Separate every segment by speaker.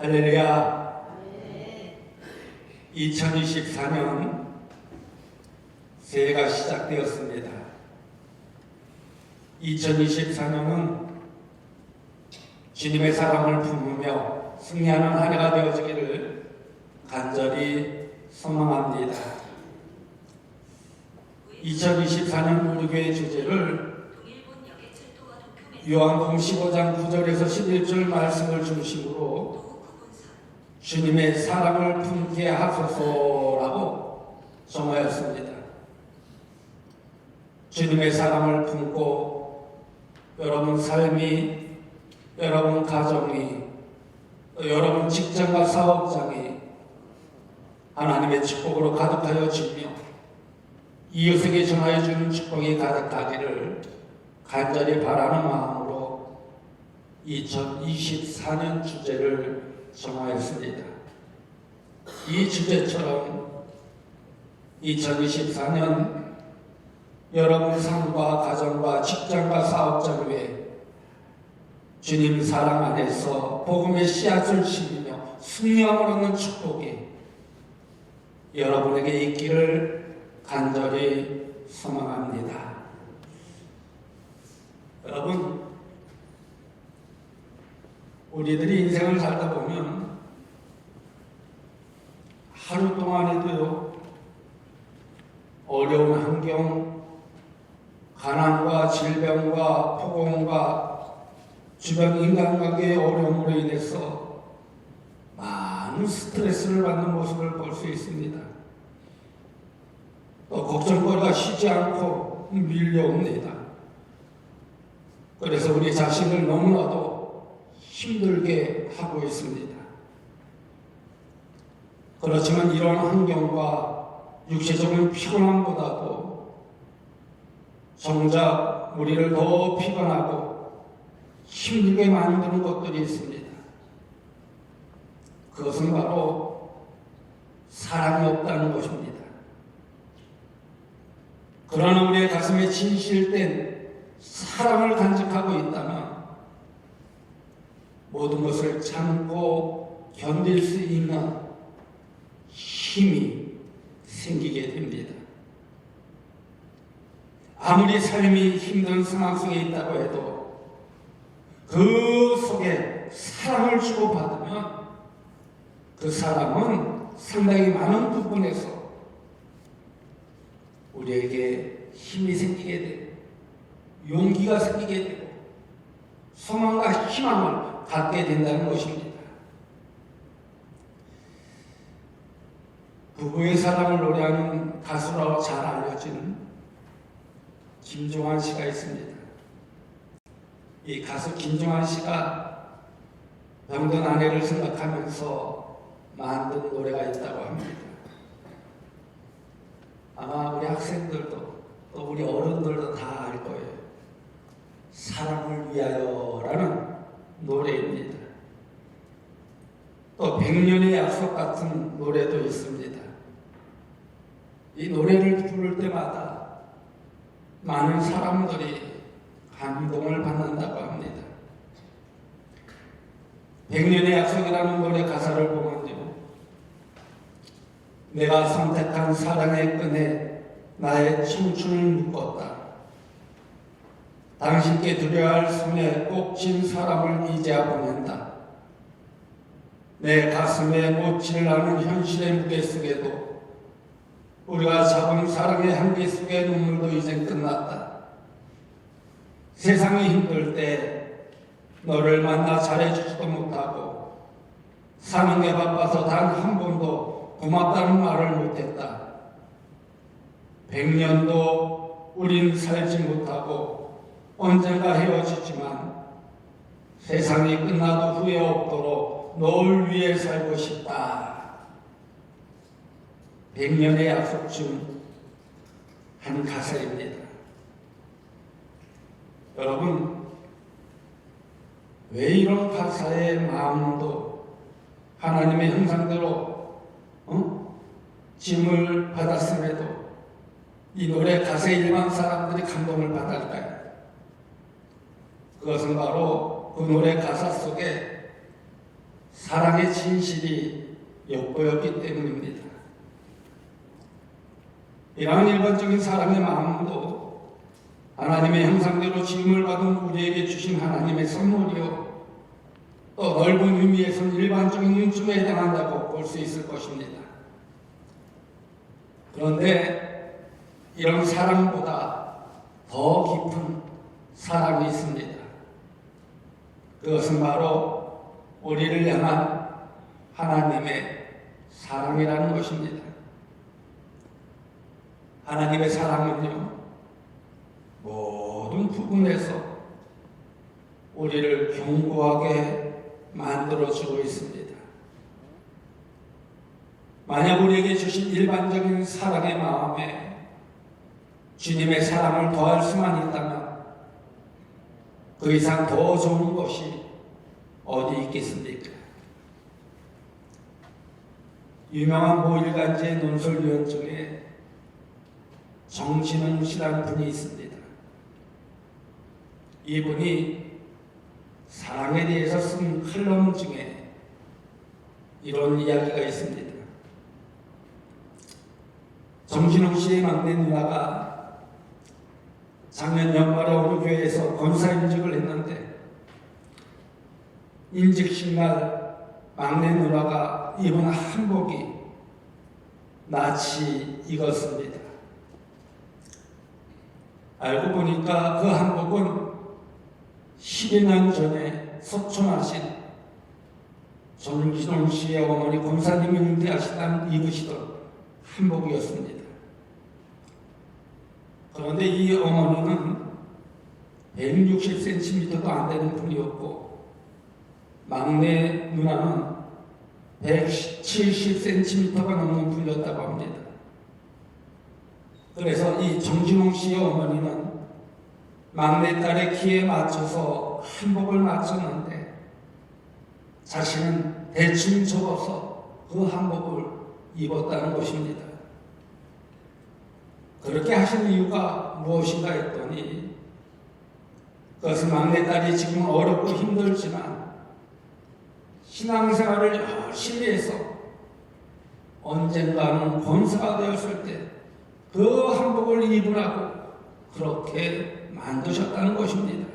Speaker 1: 할렐루야. 2024년 새해가 시작되었습니다. 2024년은 주님의 사랑을 품으며 승리하는 한 해가 되어지기를 간절히 소망합니다. 2024년 우리 교회 주제를 요한복음 15장 9절에서 11절 말씀을 중심으로 주님의 사랑을 품게 하소서라고 정하였습니다. 주님의 사랑을 품고 여러분 삶이, 여러분 가정이, 여러분 직장과 사업장이 하나님의 축복으로 가득하여 지며 이웃에게 전하여 주는 축복이 가득하기를 간절히 바라는 마음으로 2024년 주제를 정하였습니다. 이 주제처럼 2024년 여러분 삶과 가정과 직장과 사업장 위에 주님 사랑 안에서 복음의 씨앗을 심으며 승리함을 얻는 축복이 여러분에게 있기를 간절히 소망합니다. 여러분, 우리들이 인생을 살다 보면 하루 동안에도요, 어려운 환경, 가난과 질병과 폭언과 주변 인간관계의 어려움으로 인해서 많은 스트레스를 받는 모습을 볼 수 있습니다. 또 걱정거리가 쉬지 않고 밀려옵니다. 그래서 우리 자신을 너무나도 힘들게 하고 있습니다. 그렇지만 이런 환경과 육체적인 피곤함보다도 정작 우리를 더 피곤하고 힘들게 만드는 것들이 있습니다. 그것은 바로 사랑이 없다는 것입니다. 그러나 우리의 가슴에 진실된 사랑을 간직하고 있다면 모든 것을 참고 견딜 수 있는 힘이 생기게 됩니다. 아무리 삶이 힘든 상황 속에 있다고 해도 그 속에 사랑을 주고받으면 그 사랑은 상당히 많은 부분에서 우리에게 힘이 생기게 되고 용기가 생기게 되고 소망과 희망을 갖게 된다는 것입니다. 부부의 사랑을 노래하는 가수라고 잘 알려진 김종환 씨가 있습니다. 이 가수 김종환 씨가 병든 아내를 생각하면서 만든 노래가 있다고 합니다. 아마 우리 학생들도 또 우리 어른들도 다 알 거예요. 사랑을 위하여라는 노래입니다. 또 100년의 약속 같은 노래도 있습니다. 이 노래를 부를 때마다 많은 사람들이 감동을 받는다고 합니다. 100년의 약속이라는 노래 가사를 보면요, 내가 선택한 사랑의 끈에 나의 청춘을 묶었다. 당신께 드려야 할 손에 꼭 쥔 사람을 이제야 보낸다. 내 가슴에 묻질 않은 현실의 무게 속에도 우리가 잡은 사랑의 한계 속의 눈물도 이젠 끝났다. 세상이 힘들 때 너를 만나 잘해주지도 못하고 사는 게 바빠서 단 한 번도 고맙다는 말을 못했다. 100년도 우린 살지 못하고 언젠가 헤어지지만 세상이 끝나도 후회 없도록 널 위해 살고 싶다. 100년의 약속 중 한 가사입니다. 여러분, 왜 이런 가사의 마음도 하나님의 형상대로 짐을 받았음에도 이 노래 가사에 일반 사람들이 감동을 받을까요? 그것은 바로 그 노래 가사 속에 사랑의 진실이 엿보였기 때문입니다. 이러한 일반적인 사람의 마음도 하나님의 형상대로 지음을 받은 우리에게 주신 하나님의 선물이요, 또 넓은 의미에서는 일반적인 윤중에 해당한다고 볼 수 있을 것입니다. 그런데 이런 사랑보다 더 깊은 사랑이 있습니다. 그것은 바로 우리를 향한 하나님의 사랑이라는 것입니다. 하나님의 사랑은요, 모든 부분에서 우리를 견고하게 만들어주고 있습니다. 만약 우리에게 주신 일반적인 사랑의 마음에 주님의 사랑을 더할 수만 있다면 그 이상 더 좋은 것이 어디 있겠습니까? 유명한 모일간지의 논설위원 중에 정진웅 씨라는 분이 있습니다. 이분이 사랑에 대해서 쓴 칼럼 중에 이런 이야기가 있습니다. 정진웅 씨의 막내 누나가 작년 연말에 어느 교회에서 권사임직을 했는데 임직식 날 막내 누나가 입은 한복이 낯이 익었습니다. 알고 보니까 그 한복은 12년 전에 소천하신 정진웅 씨의 어머니 권사님이 은퇴하시다 입으시던 한복이었습니다. 그런데 이 어머니는 160cm도 안 되는 분이었고 막내 누나는 170cm가 넘는 분이었다고 합니다. 그래서 이 정진웅 씨의 어머니는 막내딸의 키에 맞춰서 한복을 맞췄는데 자신은 대충 접어서 그 한복을 입었다는 것입니다. 그렇게 하신 이유가 무엇인가 했더니 그것은 막내딸이 지금 어렵고 힘들지만 신앙생활을 열심히 해서 언젠가는 권사가 되었을 때 그 한복을 입으라고 그렇게 만드셨다는 것입니다.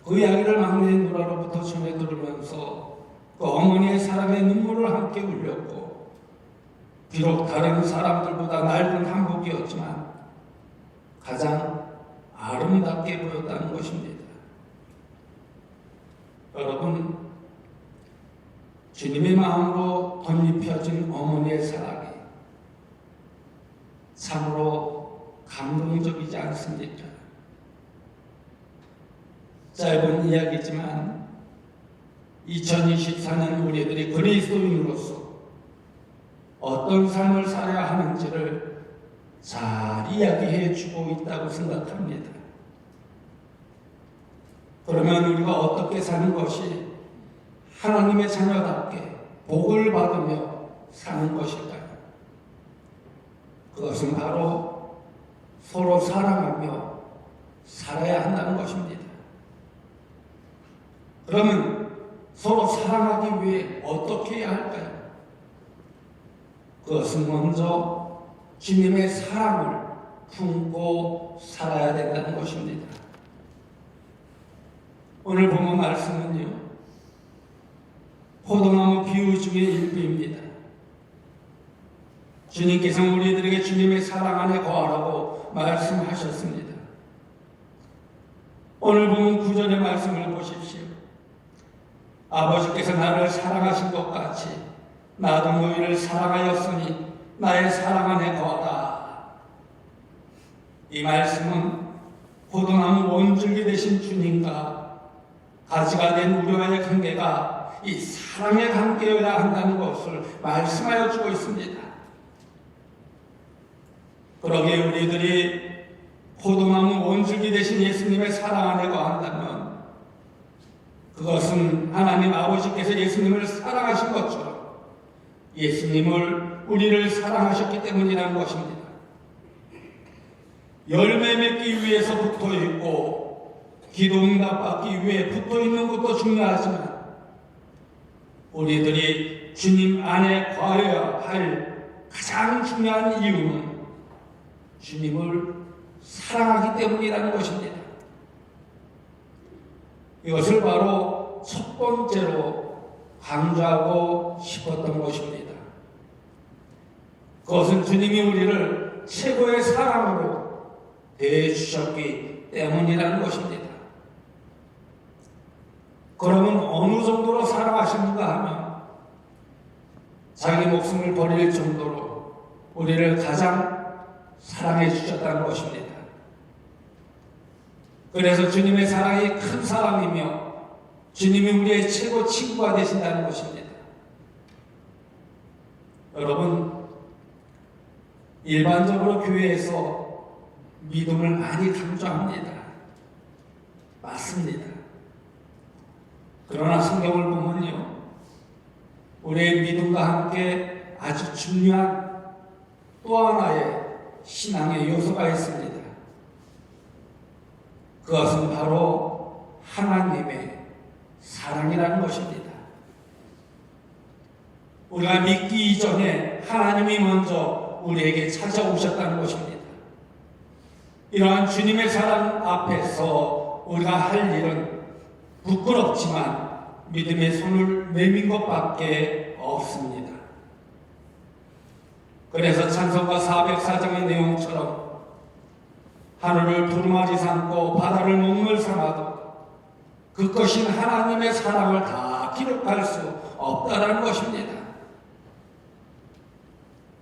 Speaker 1: 그 이야기를 막내 누나로부터 전해 들으면서 그 어머니의 사랑의 눈물을 함께 흘렸고 비록 다른 사람들보다 낡은 한복이었지만 가장 아름답게 보였다는 것입니다. 여러분, 주님의 마음으로 덧입혀진 어머니의 사랑이 참으로 감동적이지 않습니까? 짧은 이야기지만 2024년 우리들이 그리스도인으로서 어떤 삶을 살아야 하는지를 잘 이야기해 주고 있다고 생각합니다. 그러면 우리가 어떻게 사는 것이 하나님의 자녀답게 복을 받으며 사는 것일까요? 그것은 바로 서로 사랑하며 살아야 한다는 것입니다. 그러면 서로 사랑하기 위해 어떻게 해야 할까요? 그것은 먼저 주님의 사랑을 품고 살아야 된다는 것입니다. 오늘 본문 말씀은요, 포도나무 비유 중의 일부입니다. 주님께서는 우리들에게 주님의 사랑 안에 거하라고 말씀하셨습니다. 오늘 본문 9절의 말씀을 보십시오. 아버지께서 나를 사랑하신 것 같이 나도 너희를 사랑하였으니 나의 사랑 안에 거하라. 이 말씀은 포도나무 원줄기 되신 주님과 가지가 된 우리와의 관계가 이 사랑의 관계여야 한다는 것을 말씀하여 주고 있습니다. 그러기에 우리들이 포도나무 원줄기 되신 예수님의 사랑 안에 거한다면 그것은 하나님 아버지께서 예수님을 사랑하신 것처럼 예수님을 우리를 사랑하셨기 때문이라는 것입니다. 열매 맺기 위해서 붙어 있고 기도 응답 받기 위해 붙어 있는 것도 중요하지만 우리들이 주님 안에 거해야 할 가장 중요한 이유는 주님을 사랑하기 때문이라는 것입니다. 이것을 바로 첫 번째로 강조하고 싶었던 것입니다. 그것은 주님이 우리를 최고의 사랑으로 대해주셨기 때문이라는 것입니다. 그러면 어느 정도로 사랑하시는가 하면 자기 목숨을 버릴 정도로 우리를 가장 사랑해 주셨다는 것입니다. 그래서 주님의 사랑이 큰 사랑이며 주님이 우리의 최고 친구가 되신다는 것입니다. 여러분, 일반적으로 교회에서 믿음을 많이 강조합니다. 맞습니다. 그러나 성경을 보면요, 우리의 믿음과 함께 아주 중요한 또 하나의 신앙의 요소가 있습니다. 그것은 바로 하나님의 사랑이라는 것입니다. 우리가 믿기 이전에 하나님이 먼저 우리에게 찾아오셨다는 것입니다. 이러한 주님의 사랑 앞에서 우리가 할 일은 부끄럽지만 믿음의 손을 내민 것밖에 없습니다. 그래서 찬송가 404장의 내용처럼 하늘을 두루마리 삼고 바다를 먹물 삼아도 그것인 하나님의 사랑을 다 기록할 수 없다는 것입니다.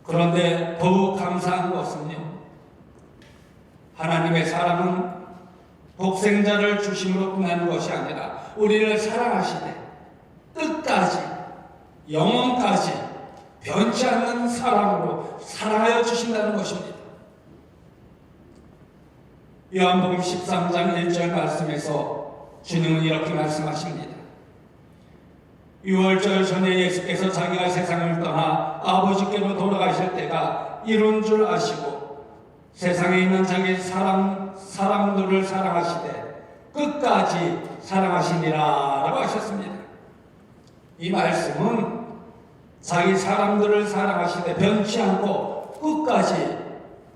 Speaker 1: 그런데 더욱 감사한 것은요, 하나님의 사랑은 독생자를 주심으로 끝나는 것이 아니라 우리를 사랑하시되 끝까지 영원까지 변치 않는 사랑으로 사랑하여 주신다는 것입니다. 요한복음 13장 1절 말씀에서 주님은 이렇게 말씀하십니다. 6월절 전에 예수께서 자기가 세상을 떠나 아버지께로 돌아가실 때가 이룬 줄 아시고 세상에 있는 자기 사람들을 사랑하시되 끝까지 사랑하시니라 라고 하셨습니다. 이 말씀은 자기 사람들을 사랑하시되 변치 않고 끝까지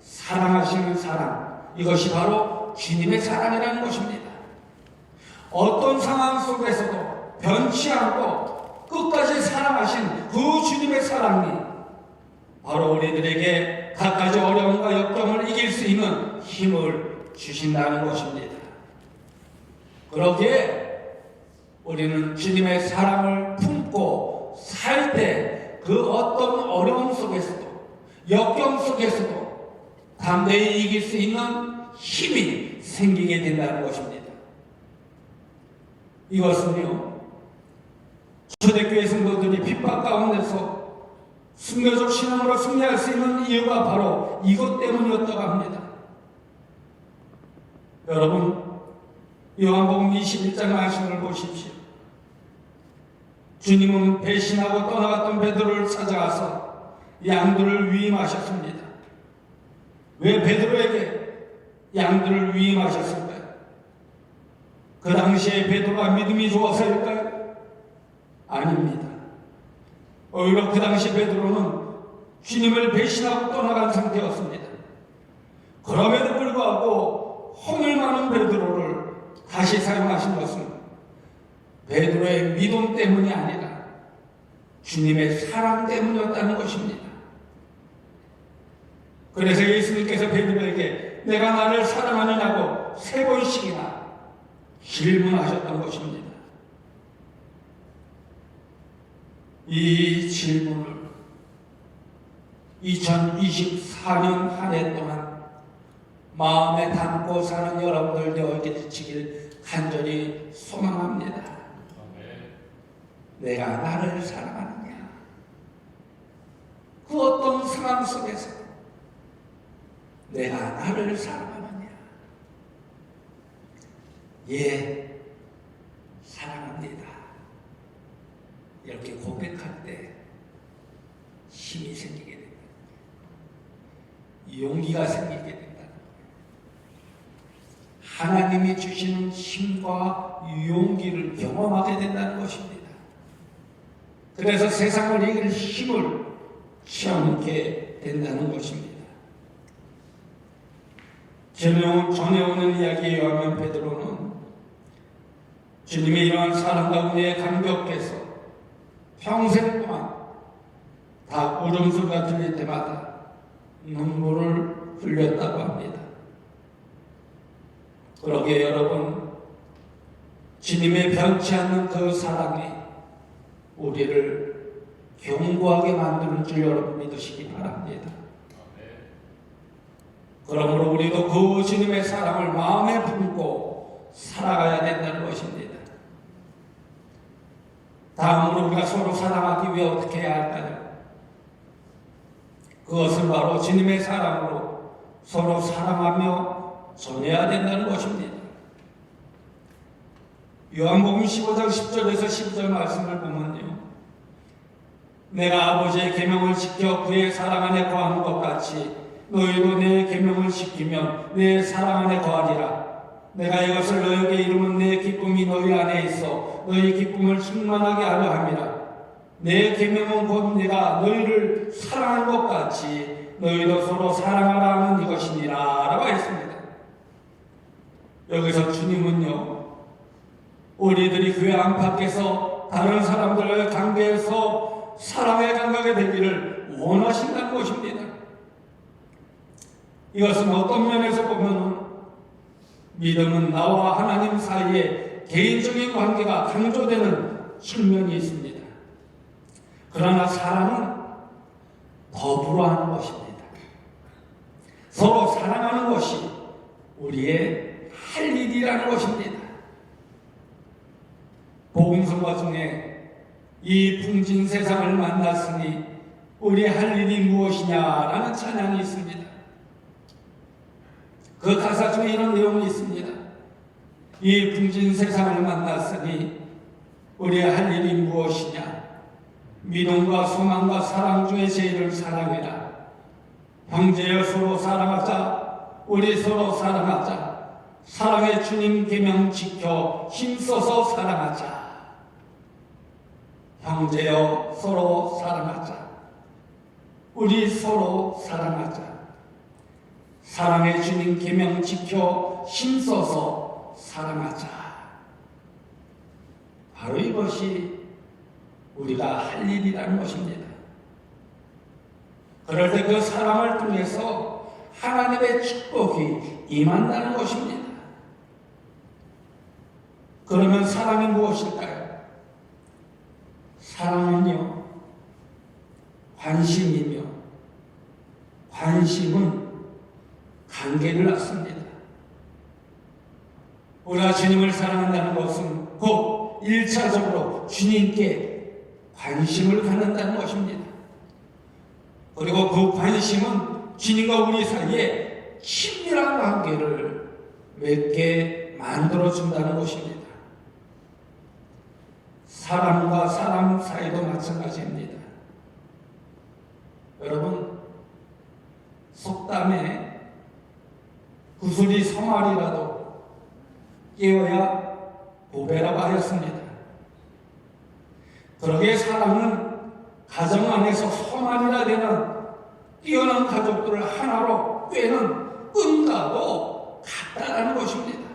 Speaker 1: 사랑하시는 사랑, 이것이 바로 주님의 사랑이라는 것입니다. 어떤 상황 속에서도 변치 않고 끝까지 사랑하신 그 주님의 사랑이 바로 우리들에게 갖가지 어려움과 역경을 이길 수 있는 힘을 주신다는 것입니다. 그러기에 우리는 주님의 사랑을 품고 살 때 그 어떤 어려움 속에서도 역경 속에서도 담대히 이길 수 있는 힘이 생기게 된다는 것입니다. 이것은요, 초대교회 성도들이 핍박 가운데서 순교적 신앙으로 승리할 수 있는 이유가 바로 이것 때문이었다고 합니다. 여러분, 요한복음 21장 말씀을 보십시오. 주님은 배신하고 떠나갔던 베드로를 찾아가서 양들을 위임하셨습니다. 왜 베드로에게 양들을 위임하셨을까요? 그 당시에 베드로가 믿음이 좋아서일까요? 아닙니다. 오히려 그 당시 베드로는 주님을 배신하고 떠나간 상태였습니다. 그럼에도 불구하고 허물 많은 베드로를 다시 사용하신 것은 베드로의 믿음 때문이 아니라 주님의 사랑 때문이었다는 것입니다. 그래서 예수님께서 베드로에게 내가 나를 사랑하느냐고 3번씩이나 질문하셨던 것입니다. 이 질문을 2024년 한 해 동안 마음에 담고 사는 여러분들 되어지길 간절히 소망합니다. 내가 나를 사랑하느냐? 그 어떤 상황 속에서 내가 나를 사랑하느냐? 예, 사랑합니다. 이렇게 고백할 때 힘이 생기게 된다. 용기가 생기게 된다. 하나님이 주시는 힘과 용기를 경험하게 된다는 것입니다. 그래서 세상을 이길 힘을 체험하게 된다는 것입니다. 전해 오는 이야기에 의하면 베드로는 주님의 이러한 사랑과 은혜에 감격해서 평생 동안 다 울음소리가 들릴 때마다 눈물을 흘렸다고 합니다. 그러기에 여러분, 주님의 변치 않는 그 사랑이 우리를 견고하게 만드는 줄 여러분 믿으시기 바랍니다. 그러므로 우리도 그 주님의 사랑을 마음에 품고 살아가야 된다는 것입니다. 다음으로 우리가 서로 사랑하기 위해 어떻게 해야 할까요? 그것은 바로 주님의 사랑으로 서로 사랑하며 전해야 된다는 것입니다. 요한복음 15장 10절에서 12절 말씀을 보면요, 내가 아버지의 계명을 지켜 그의 사랑 안에 거하는 것 같이 너희도 내 계명을 지키면 내 사랑 안에 거하리라. 내가 이것을 너희에게 이루면 내 기쁨이 너희 안에 있어 너희 기쁨을 충만하게 하려 함이라. 내 계명은 곧 내가 너희를 사랑한 것 같이 너희도 서로 사랑하라 하는 이것이니라 라고 했습니다. 여기서 주님은요, 우리들이 교회 안팎에서 다른 사람들을 관계에서 사랑의 감각이 되기를 원하신다는 것입니다. 이것은 어떤 면에서 보면 믿음은 나와 하나님 사이에 개인적인 관계가 강조되는 측면이 있습니다. 그러나 사랑은 더불어 하는 것입니다. 서로 사랑하는 것이 우리의 할 일이라는 것입니다. 복음서가 중에 이 풍진 세상을 만났으니 우리의 할 일이 무엇이냐라는 찬양이 있습니다. 그 가사 중에 이런 내용이 있습니다. 이 풍진 세상을 만났으니 우리의 할 일이 무엇이냐? 믿음과 소망과 사랑 중에 제일을 사랑해라. 형제여 서로 사랑하자. 우리 서로 사랑하자. 사랑의 주님 계명 지켜 힘써서 사랑하자. 형제여 서로 사랑하자. 우리 서로 사랑하자. 사랑의 주님 계명 지켜 힘써서 사랑하자. 바로 이것이 우리가 할 일이라는 것입니다. 그럴 때 그 사랑을 통해서 하나님의 축복이 임한다는 것입니다. 그러면 사랑이 무엇일까요? 사랑은요, 관심이며 관심은 관계를 낳습니다. 우리가 주님을 사랑한다는 것은 곧 1차적으로 주님께 관심을 갖는다는 것입니다. 그리고 그 관심은 주님과 우리 사이에 친밀한 관계를 맺게 만들어준다는 것입니다. 사람과 사람 사이도 마찬가지입니다. 여러분, 속담에 구슬이 성알이라도 깨어야 보배라고 하였습니다. 그러기에 사랑은 가정 안에서 성알이라 되는 뛰어난 가족들을 하나로 꿰는 끈과도 같다라는 것입니다.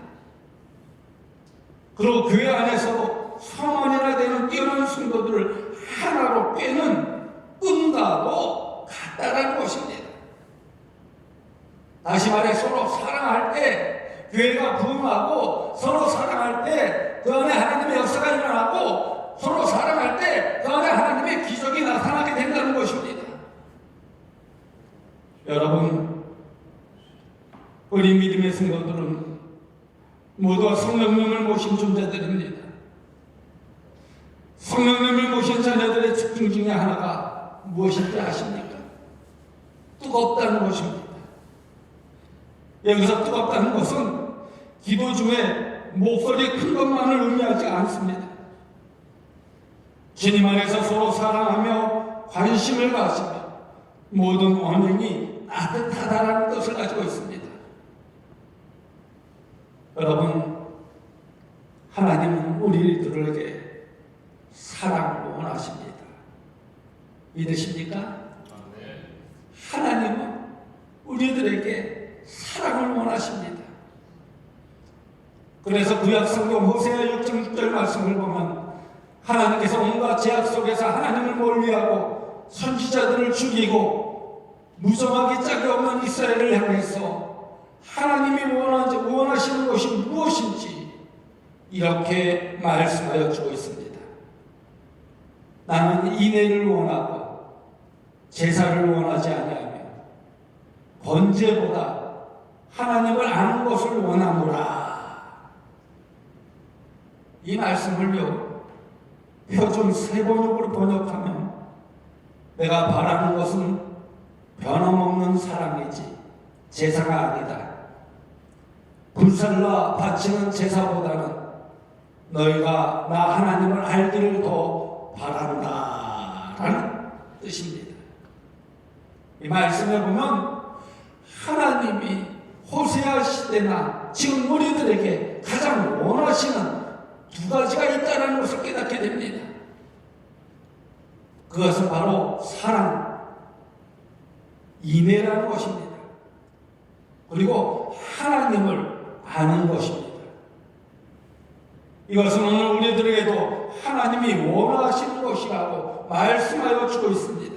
Speaker 1: 그리고 교회 안에서도 성원이라 되는 뛰어난 성도들을 하나로 꿰는 끈과도 같다라는 것입니다. 다시 말해 서로 사랑할 때 교회가 부흥하고 서로 사랑할 때 그 안에 하나님의 역사가 일어나고 서로 사랑할 때 그 안에 하나님의 기적이 나타나게 된다는 것입니다. 여러분, 우리 믿음의 성도들은 모두 성령님을 모신 존재들입니다. 성령님을 모신 자녀들의 특징 중에 하나가 무엇인지 아십니까? 뜨겁다는 것입니다. 여기서 뜨겁다는 것은 기도 중에 목소리 큰 것만을 의미하지 않습니다. 주님 안에서 서로 사랑하며 관심을 가지며 모든 언행이 따뜻하다는 뜻을 가지고 있습니다. 여러분, 하나님은 우리들에게 사랑을 원하십니다. 믿으십니까? 하나님은 우리들에게 사랑을 원하십니다. 그래서 구약성경 호세아 6장 6절 말씀을 보면 하나님께서 온갖 제약 속에서 하나님을 멀리하고 선지자들을 죽이고 무정하기 짝이 없는 이스라엘을 향해서 하나님이 원하시는 것이 무엇인지 이렇게 말씀하여 주고 있습니다. 나는 인애를 원하고 제사를 원하지 아니하며 번제보다 하나님을 아는 것을 원하노라. 이 말씀을요 표준 세번역으로 번역하면 내가 바라는 것은 변함없는 사랑이지 제사가 아니다. 불살라 바치는 제사보다는 너희가 나 하나님을 알기를 더 바란다 라는 뜻입니다. 이 말씀에 보면 하나님이 호세아 시대나 지금 우리들에게 가장 원하시는 두 가지가 있다는 것을 깨닫게 됩니다. 그것은 바로 사랑, 인애라는 것입니다. 그리고 하나님을 아는 것입니다. 이것은 오늘 우리들에게도 하나님이 원하시는 것이라고 말씀하여 주고 있습니다.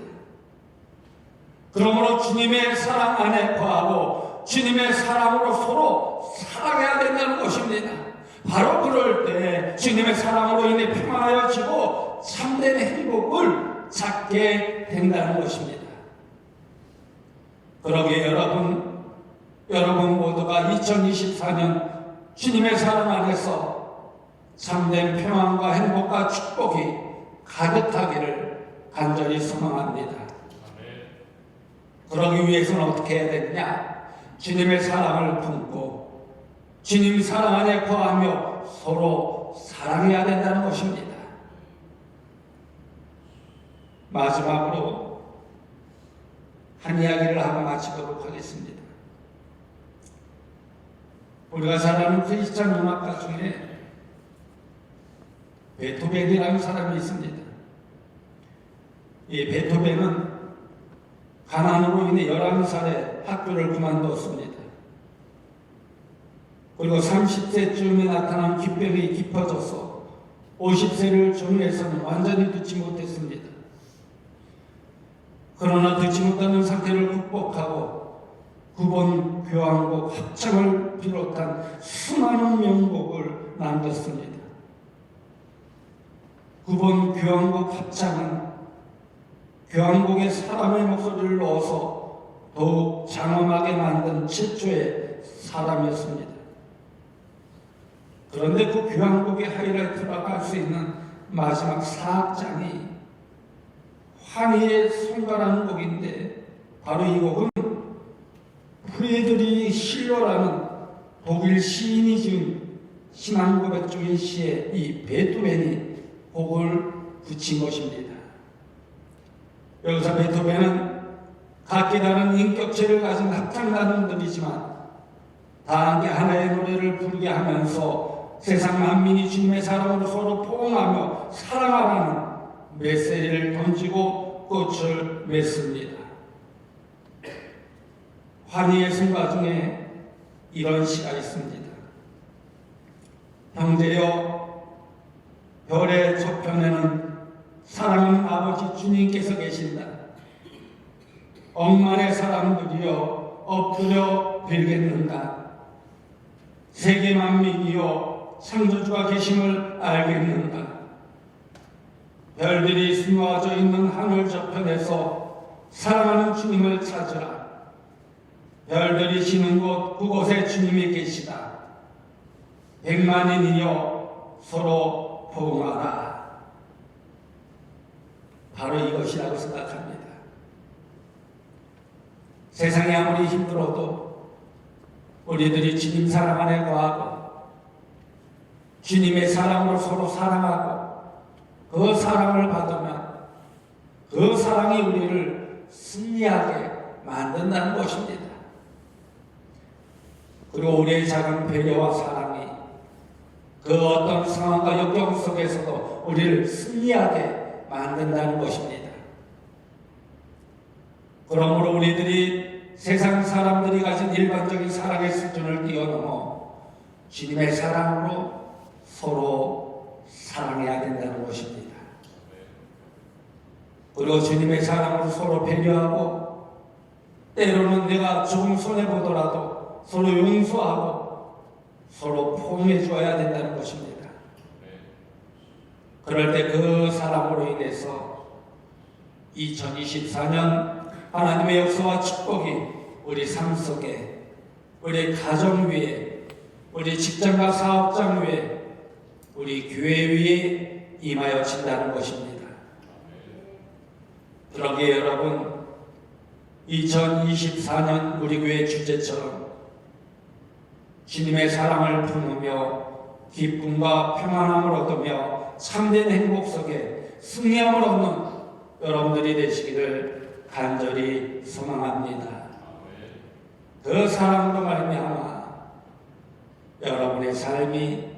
Speaker 1: 그러므로 주님의 사랑 안에 거하고 주님의 사랑으로 서로 살아가야 된다는 것입니다. 바로 그럴 때 주님의 사랑으로 인해 평안하여지고 참된 행복을 찾게 된다는 것입니다. 그러기에 여러분 모두가 2024년 주님의 사랑 안에서 참된 평안과 행복과 축복이 가득하기를 간절히 소망합니다. 그러기 위해서는 어떻게 해야 되느냐? 주님의 사랑을 품고 주님 사랑 안에 거하며 서로 사랑해야 된다는 것입니다. 마지막으로 한 이야기를 하고 마치도록 하겠습니다. 우리가 잘 아는 크리스찬 음악가 중에 베토벤이라는 사람이 있습니다. 이 베토벤은 가난으로 인해 11살에 학교를 그만뒀습니다. 그리고 30세쯤에 나타난 기병이 깊어져서 50세를 전후해서는 완전히 듣지 못했습니다. 그러나 듣지 못하는 상태를 극복하고 구본 교향곡 합창을 비롯한 수많은 명곡을 남겼습니다. 구본 교향곡 합창은 교향곡에 사람의 목소리를 넣어서 더욱 장엄하게 만든 최초의 사람이었습니다. 그런데 그 교향곡의 하이라이트라고 할 수 있는 마지막 4악장이 환희의 성가라는 곡인데 바로 이 곡은 프리드리히 실러라는 독일 시인이 지은 신앙 고백 중인 시에 이 베토벤이 곡을 붙인 것입니다. 여기서 베토벤은 각기 다른 인격체를 가진 합창단원들이지만 다 함께 하나의 노래를 부르게 하면서 세상 만민이 주님의 사랑으로 서로 포옹하며 사랑하라는 메시지를 던지고 꽃을 맺습니다. 환희의 순간 중에 이런 시가 있습니다. 형제여, 별의 저편에는 사랑하는 아버지 주님께서 계신다. 억만의 사람들이여 엎드려 빌겠는가. 세계 만민이여 창조주가 계심을 알겠는가. 별들이 수놓아져 있는 하늘 저편에서 사랑하는 주님을 찾으라. 별들이 지는 곳 그곳에 주님이 계시다. 백만인이여 서로 포옹하라. 바로 이것이라고 생각합니다. 세상이 아무리 힘들어도 우리들이 주님 사랑 안에 거하고 주님의 사랑으로 서로 사랑하고 그 사랑을 받으면 그 사랑이 우리를 승리하게 만든다는 것입니다. 그리고 우리의 작은 배려와 사랑이 그 어떤 상황과 역경 속에서도 우리를 승리하게 만든다는 것입니다. 그러므로 우리들이 세상 사람들이 가진 일반적인 사랑의 수준을 뛰어넘어 주님의 사랑으로 서로 사랑해야 된다는 것입니다. 그리고 주님의 사랑으로 서로 배려하고 때로는 내가 조금 손해보더라도 서로 용서하고 서로 포용해 주어야 된다는 것입니다. 그럴 때 그 사랑으로 인해서 2024년 하나님의 역사와 축복이 우리 삶 속에, 우리 가정 위에, 우리 직장과 사업장 위에, 우리 교회 위에 임하여진다는 것입니다. 그러기에 여러분, 2024년 우리 교회 주제처럼 주님의 사랑을 품으며 기쁨과 평안함을 얻으며 참된 행복 속에 승리함을 얻는 여러분들이 되시기를 간절히 소망합니다. 그 사랑으로 말미암아 여러분의 삶이,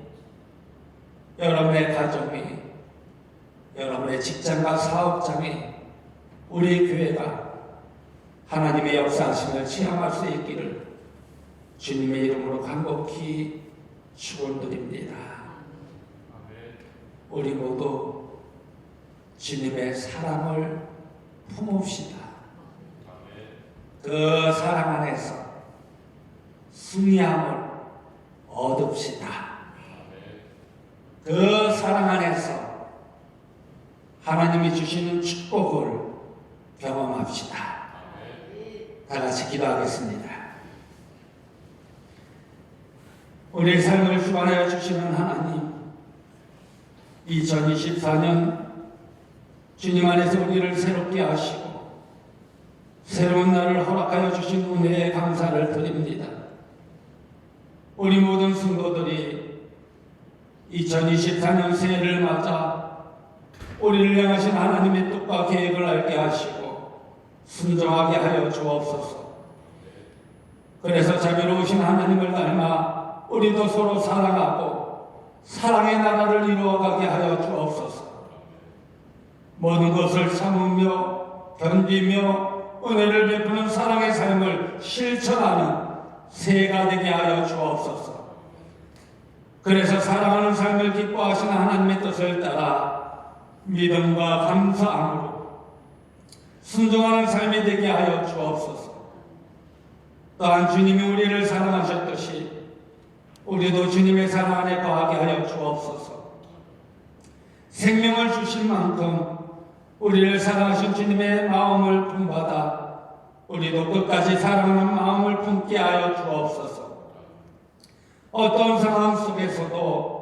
Speaker 1: 여러분의 가정이, 여러분의 직장과 사업장이, 우리 교회가 하나님의 역사하심을 체험할 수 있기를 주님의 이름으로 간곡히 축원드립니다. 우리 모두 주님의 사랑을 품읍시다. 그 사랑 안에서 승리함을 얻읍시다. 그 사랑 안에서 하나님이 주시는 축복을 경험합시다. 다 같이 기도하겠습니다. 우리의 삶을 주관하여 주시는 하나님, 2024년 주님 안에서 우리를 새롭게 하시고 새로운 날을 허락하여 주신 은혜에 감사를 드립니다. 우리 모든 성도들이 2024년 새해를 맞아 우리를 향하신 하나님의 뜻과 계획을 알게 하시고 순종하게 하여 주옵소서. 그래서 자비로우신 하나님을 닮아 우리도 서로 사랑하고 사랑의 나라를 이루어가게 하여 주옵소서. 모든 것을 참으며 견디며 은혜를 베푸는 사랑의 삶을 실천하는 새해가 되게 하여 주옵소서. 그래서 사랑하는 삶을 기뻐하시는 하나님의 뜻을 따라 믿음과 감사함으로 순종하는 삶이 되게 하여 주옵소서. 또한 주님이 우리를 사랑하셨듯이 우리도 주님의 사랑 안에 거하게 하여 주옵소서. 생명을 주신 만큼 우리를 사랑하신 주님의 마음을 품받아 우리도 끝까지 사랑하는 마음을 품게 하여 주옵소서. 어떤 상황 속에서도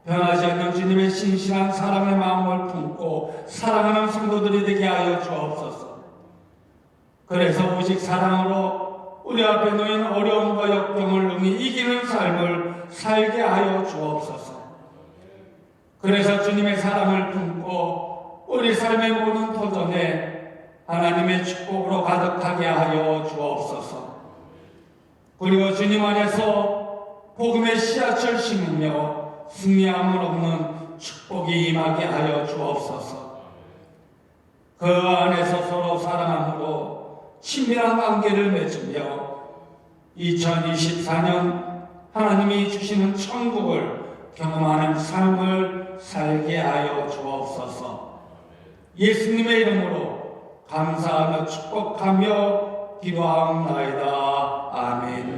Speaker 1: 변하지 않는 주님의 신실한 사랑의 마음을 품고 사랑하는 성도들이 되게 하여 주옵소서. 그래서 오직 사랑으로 우리 앞에 놓인 어려움과 역경을 능히 이기는 삶을 살게 하여 주옵소서. 그래서 주님의 사랑을 품고 우리 삶의 모든 도전에 하나님의 축복으로 가득하게 하여 주옵소서. 그리고 주님 안에서 복음의 씨앗을 심으며 승리함을 얻는 축복이 임하게 하여 주옵소서. 그 안에서 서로 사랑함으로 친밀한 관계를 맺으며 2024년 하나님이 주시는 천국을 경험하는 삶을 살게 하여 주옵소서. 예수님의 이름으로 감사하며 축복하며 기도하옵나이다. 아멘.